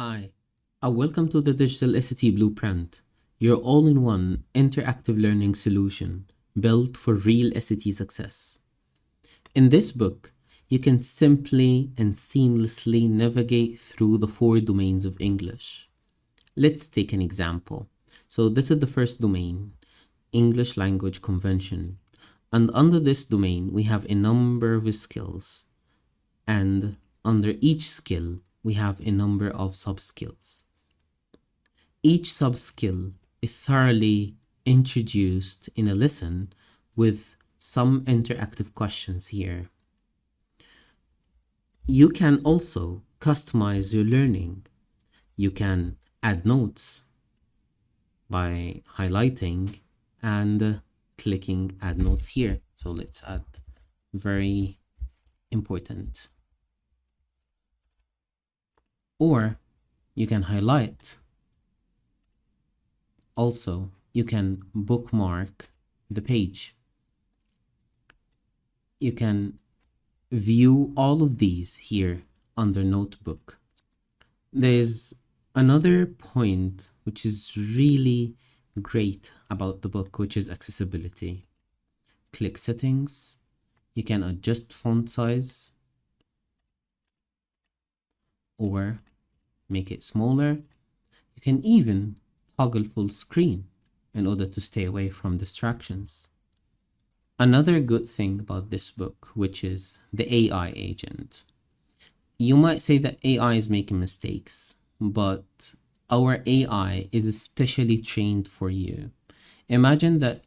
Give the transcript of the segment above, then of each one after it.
Hi, welcome to the Digital SAT Blueprint, your all-in-one interactive learning solution built for real SAT success. In this book, you can simply and seamlessly navigate through the 4 domains of English. Let's take an example. So this is the first domain, English Language Convention. And under this domain, we have a number of skills. And under each skill, we have a number of sub-skills. Each sub-skill is thoroughly introduced in a lesson with some interactive questions here. You can also customize your learning. You can add notes by highlighting and clicking add notes here. So let's add very important. Or you can highlight. Also, you can bookmark the page. You can view all of these here under Notebook. There's another point which is really great about the book, which is accessibility. Click Settings. You can adjust font size or make it smaller. You can even toggle full screen in order to stay away from distractions. Another good thing about this book, which is the AI agent. You might say that AI is making mistakes, but our AI is especially trained for you. Imagine that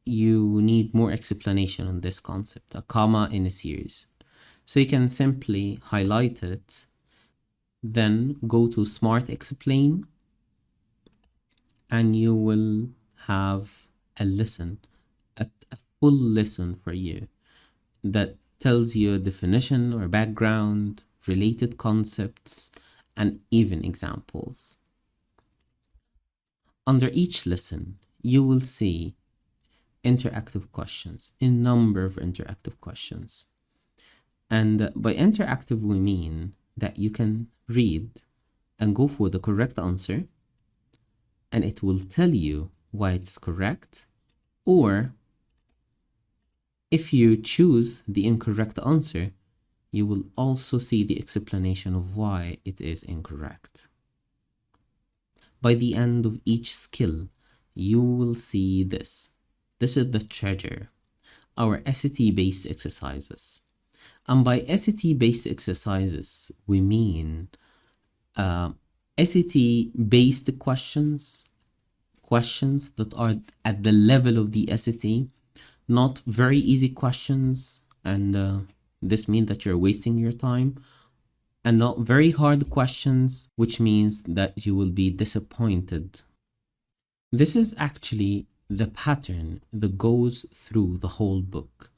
you need more explanation on this concept, a comma in a series. So you can simply highlight it, then go to Smart Explain, and you will have a lesson, a full lesson for you that tells you a definition or background, related concepts, and even examples. Under each lesson, you will see interactive questions, a number of interactive questions. And by interactive, we mean that you can read and go for the correct answer, and it will tell you why it's correct, or if you choose the incorrect answer, you will also see the explanation of why it is incorrect. By the end of each skill, you will see this. This is the treasure, our SAT-based exercises. And by SAT-based exercises, we mean SAT-based questions that are at the level of the SAT, not very easy questions, and this means that you're wasting your time, and not very hard questions, which means that you will be disappointed. This is actually the pattern that goes through the whole book.